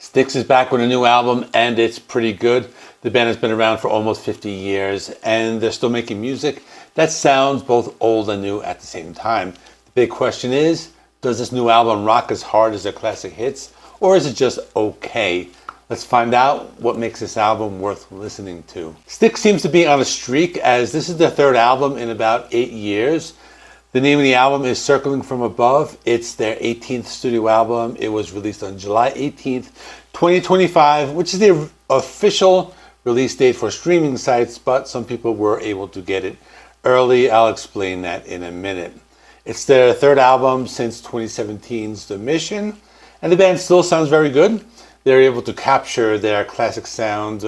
Styx is back with a new album, and it's pretty good. The band has been around for almost 50 years, and they're still making music that sounds both old and new at the same time. The big question is, does this new album rock as hard as their classic hits, or is it just okay? Let's find out what makes this album worth listening to. Styx seems to be on a streak, as this is their third album in about 8 years. The name of the album is Circling From Above. It's their 18th studio album. It was released on July 18th, 2025, which is the official release date for streaming sites, but some people were able to get it early. I'll explain that in a minute. It's their third album since 2017's The Mission, and the band still sounds very good. They're able to capture their classic sound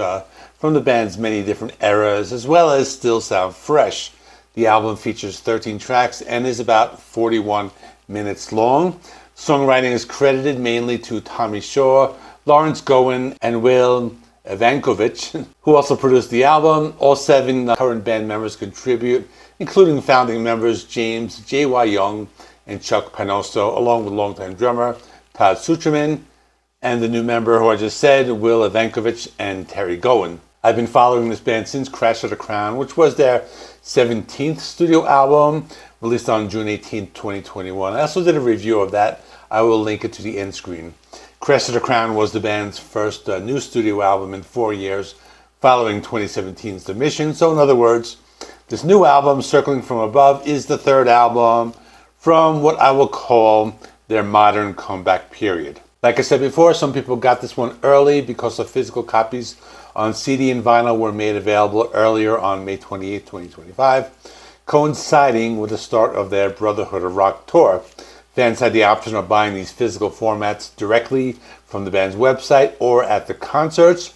from the band's many different eras, as well as still sound fresh. The album features 13 tracks and is about 41 minutes long. Songwriting is credited mainly to Tommy Shaw, Lawrence Gowan, and Will Evankovich, who also produced the album. All 7 current band members contribute, including founding members James J.Y. Young and Chuck Panoso, along with longtime drummer Todd Sucherman, and the new member who I just said, Will Evankovich and Terry Gowan. I've been following this band since Crash of the Crown, which was their 17th studio album, released on June 18, 2021. I also did a review of that. I will link it to the end screen. Crash of the Crown was the band's first new studio album in 4 years, following 2017's The Mission. So in other words, this new album, Circling From Above, is the third album from what I will call their modern comeback period. Like I said before, some people got this one early because of physical copies on CD and vinyl were made available earlier on May 28, 2025, coinciding with the start of their Brotherhood of Rock tour. Fans had the option of buying these physical formats directly from the band's website or at the concerts.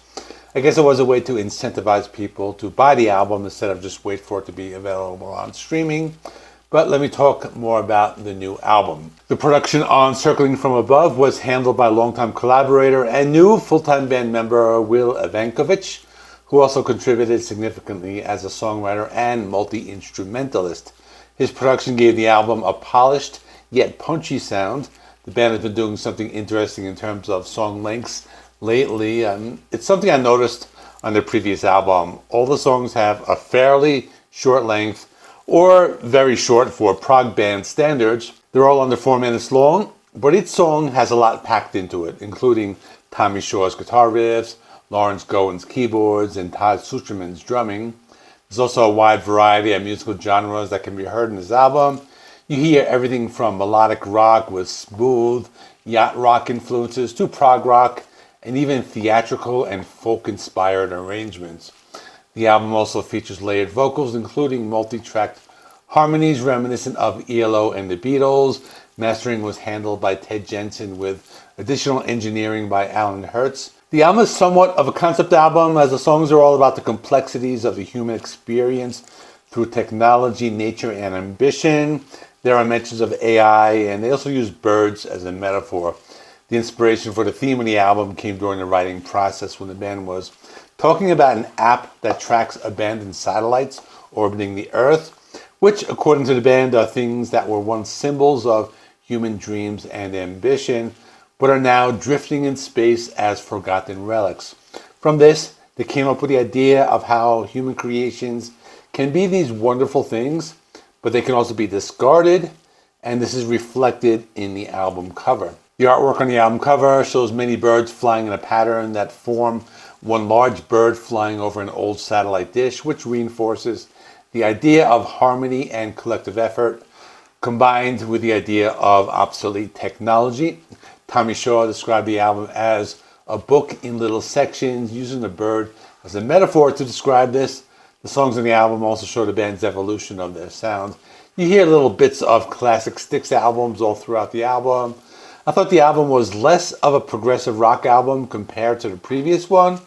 I guess it was a way to incentivize people to buy the album instead of just wait for it to be available on streaming. But let me talk more about the new album. The production on Circling From Above was handled by longtime collaborator and new full-time band member Will Evankovich, who also contributed significantly as a songwriter and multi-instrumentalist. His production gave the album a polished yet punchy sound. The band has been doing something interesting in terms of song lengths lately. It's something I noticed on their previous album. All the songs have a fairly short length, or very short for prog band standards. They're all under 4 minutes long, but each song has a lot packed into it, including Tommy Shaw's guitar riffs, Lawrence Gowan's keyboards, and Todd Sucherman's drumming. There's also a wide variety of musical genres that can be heard in this album. You hear everything from melodic rock with smooth yacht rock influences to prog rock, and even theatrical and folk-inspired arrangements. The album also features layered vocals, including multi-tracked harmonies reminiscent of ELO and the Beatles. Mastering was handled by Ted Jensen with additional engineering by Alan Hertz. The album is somewhat of a concept album, as the songs are all about the complexities of the human experience through technology, nature, and ambition. There are mentions of AI, and they also use birds as a metaphor. The inspiration for the theme of the album came during the writing process when the band was talking about an app that tracks abandoned satellites orbiting the Earth, which, according to the band, are things that were once symbols of human dreams and ambition, but are now drifting in space as forgotten relics. From this, they came up with the idea of how human creations can be these wonderful things, but they can also be discarded, and this is reflected in the album cover. The artwork on the album cover shows many birds flying in a pattern that form one large bird flying over an old satellite dish, which reinforces the idea of harmony and collective effort, combined with the idea of obsolete technology. Tommy Shaw described the album as a book in little sections, using the bird as a metaphor to describe this. The songs on the album also show the band's evolution of their sound. You hear little bits of classic Styx albums all throughout the album. I thought the album was less of a progressive rock album compared to the previous one.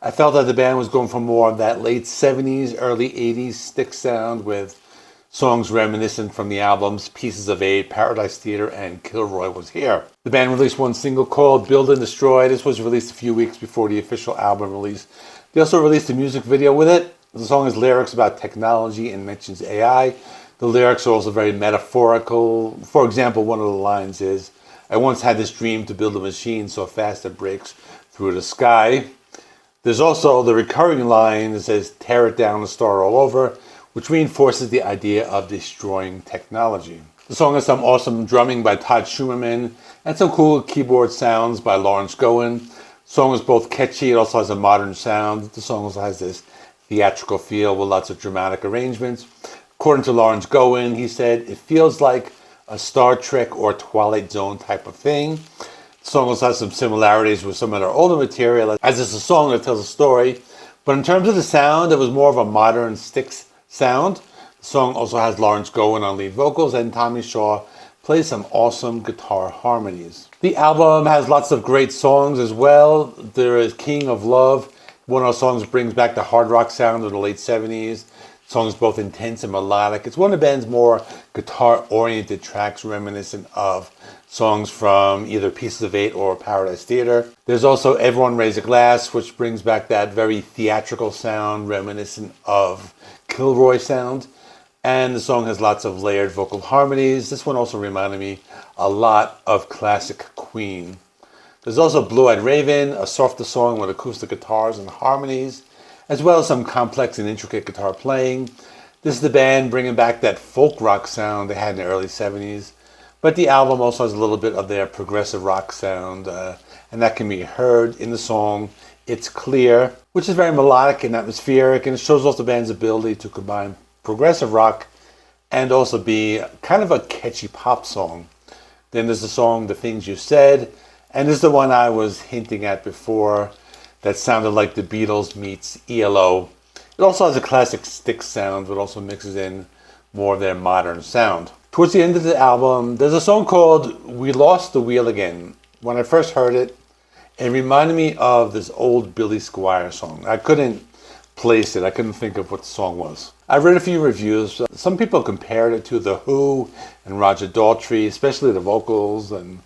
I felt that the band was going for more of that late 70s, early 80s Styx sound, with songs reminiscent from the albums Pieces of Eight, Paradise Theater, and Kilroy Was Here. The band released one single called Build and Destroy. This was released a few weeks before the official album release. They also released a music video with it. The song has lyrics about technology and mentions AI. The lyrics are also very metaphorical. For example, one of the lines is, "I once had this dream to build a machine so fast it breaks through the sky. There's also the recurring line that says, tear it down and start all over, which reinforces the idea of destroying technology. The song has some awesome drumming by Todd Schumerman and some cool keyboard sounds by Lawrence Gowen. The song is both catchy, it also has a modern sound. The song also has this theatrical feel with lots of dramatic arrangements. According to Lawrence Gowen, he said, it feels like a Star Trek or Twilight Zone type of thing. The song also has some similarities with some of their older material, as it's a song that tells a story. But in terms of the sound, it was more of a modern Styx sound. The song also has Lawrence Gowen on lead vocals, and Tommy Shaw plays some awesome guitar harmonies. The album has lots of great songs as well. There is King of Love. One of those songs brings back the hard rock sound of the late 70s. The song is both intense and melodic. It's one of the band's more guitar-oriented tracks, reminiscent of songs from either Pieces of Eight or Paradise Theater. There's also Everyone Raise a Glass, which brings back that very theatrical sound, reminiscent of Kilroy sound. And the song has lots of layered vocal harmonies. This one also reminded me a lot of classic Queen. There's also Blue-Eyed Raven, a softer song with acoustic guitars and harmonies, as well as some complex and intricate guitar playing. This is the band bringing back that folk rock sound they had in the early 70s. But the album also has a little bit of their progressive rock sound, and that can be heard in the song It's Clear, which is very melodic and atmospheric, and it shows off the band's ability to combine progressive rock and also be kind of a catchy pop song. Then there's the song The Things You Said, and this is the one I was hinting at before that sounded like the Beatles meets ELO. It also has a classic Styx sound, but also mixes in more of their modern sound. Towards the end of the album, there's a song called We Lost the Wheel Again. When I first heard it, it reminded me of this old Billy Squier song. I couldn't place it. I couldn't think of what the song was. I've read a few reviews. Some people compared it to The Who and Roger Daltrey, especially the vocals, and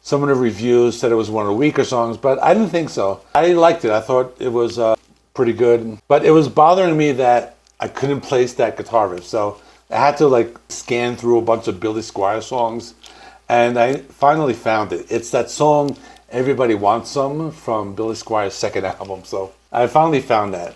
some of the reviews said it was one of the weaker songs, but I didn't think so. I liked it. I thought it was pretty good, but it was bothering me that I couldn't place that guitar riff, so I had to scan through a bunch of Billy Squier songs, and I finally found it. It's that song Everybody Wants Some from Billy Squier's second album, so I finally found that.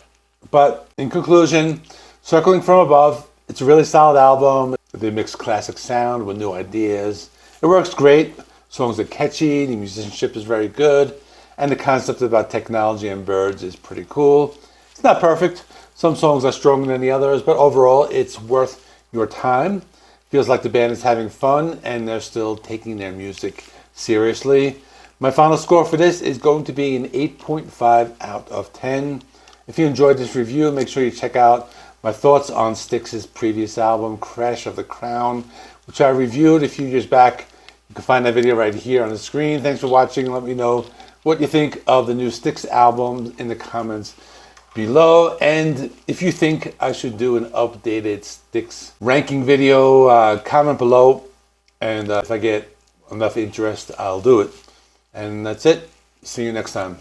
But in conclusion, Circling From Above, it's a really solid album. They mix classic sound with new ideas. It works great. Songs are catchy, the musicianship is very good, and the concept about technology and birds is pretty cool. It's not perfect. Some songs are stronger than the others, but overall it's worth your time. Feels like the band is having fun and they're still taking their music seriously. My final score for this is going to be an 8.5 out of 10. If you enjoyed this review, make sure you check out my thoughts on Styx's previous album, Crash of the Crown, which I reviewed a few years back. You can find that video right here on the screen. Thanks for watching. Let me know what you think of the new Styx album in the comments below. And if you think I should do an updated Styx ranking video, comment below. And if I get enough interest, I'll do it. And that's it. See you next time.